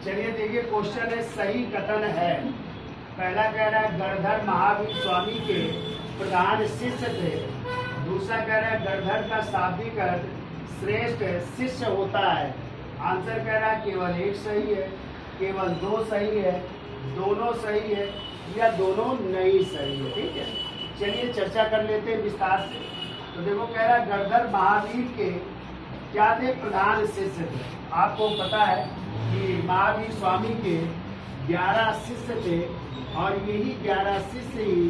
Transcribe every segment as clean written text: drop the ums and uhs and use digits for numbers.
चलिए देखिए, क्वेश्चन है सही कथन है। पहला कह रहा है गणधर महावीर स्वामी के प्रधान शिष्य थे। दूसरा कह रहा है गणधर का शाब्दिक अर्थ श्रेष्ठ शिष्य होता है। आंसर कह रहा है केवल एक सही है, केवल दो सही है, दोनों सही है या दोनों नहीं सही है। ठीक है, चलिए चर्चा कर लेते हैं विस्तार से। तो देखो, कह रहा है गणधर महावीर के क्या थे? प्रधान शिष्य थे। आपको पता है कि महावीर स्वामी के 11 शिष्य थे और यही 11 शिष्य ही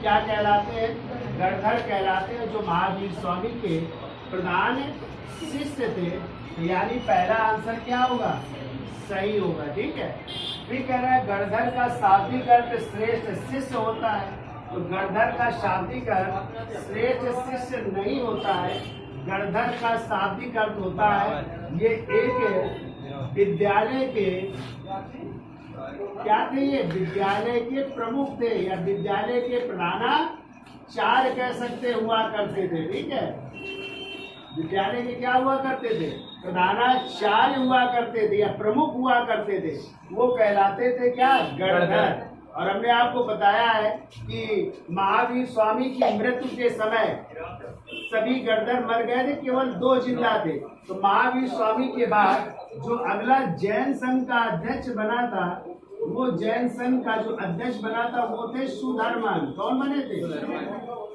क्या कहलाते हैं? गणधर कहलाते हैं, जो महावीर स्वामी के प्रधान शिष्य थे। तो यानी पहला आंसर क्या होगा? सही होगा। ठीक है, फिर कह रहा है गणधर का शाब्दिक अर्थ श्रेष्ठ शिष्य होता है। तो गणधर का शाब्दिक अर्थ श्रेष्ठ शिष्य नहीं होता है। गणधर का शाब्दिक अर्थ होता है ये एक विद्यालय के क्या थे? ये विद्यालय के प्रमुख थे या विद्यालय के प्रधानाचार्य कह सकते हुआ करते थे। ठीक है, विद्यालय के क्या हुआ करते थे? प्रधानाचार्य हुआ करते थे या प्रमुख हुआ करते थे। वो कहलाते थे क्या? गणधर। और हमने आपको बताया है कि महावीर स्वामी की मृत्यु के समय सभी गणधर मर गए थे, केवल 2 जिंदा थे। तो महावीर स्वामी के बाद जो अगला जैन संघ का अध्यक्ष बना था, वो जैन संघ का जो अध्यक्ष बना था वो थे सुधर्मन। कौन बने थे?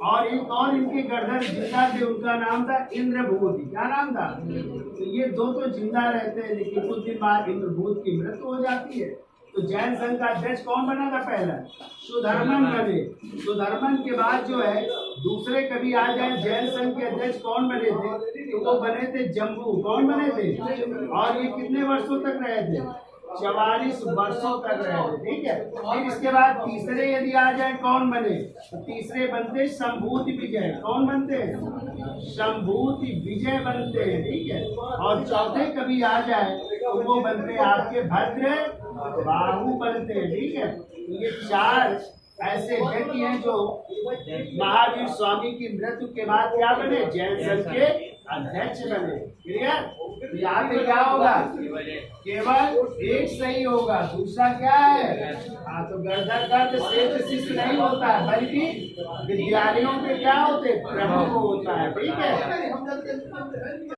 और ये कौन इनके गणधर जिंदा थे? उनका नाम था इंद्रभूत। क्या नाम था? तो ये दो तो जिंदा रहते हैं, लेकिन कुछ दिन बाद इंद्रभूत की मृत्यु हो जाती है। तो जैन संघ का अध्यक्ष कौन बना था? पहला सुधर्मन बने। सुधर्मन के बाद जो है दूसरे कभी आ जाए जैन संघ के अध्यक्ष कौन बने थे? तो वो बने थे जम्बू। कौन बने थे? और ये कितने वर्षों तक रहे थे? 44 वर्षों तक रहे थे। ठीक है, फिर इसके बाद तीसरे यदि आ जाए कौन बने? तो तीसरे बनते शंभूति विजय। कौन बनते? शंभूति विजय बनते हैं। ठीक है, और चौथे कभी आ जाए तो वो बनते आपके भद्र बाहु बनते हैं। ठीक है, ये 4 ऐसे व्यक्ति हैं जो महावीर स्वामी की मृत्यु के बाद क्या बने? जैन संघ के अध्यक्ष बने। क्लियर? यहाँ पे क्या होगा? केवल एक सही होगा, दूसरा क्या है? तो गणधर का श्रेष्ठ शिष्य नहीं होता है, बल्कि विद्यालयों के क्या होते? प्रमुख होता है। ठीक है।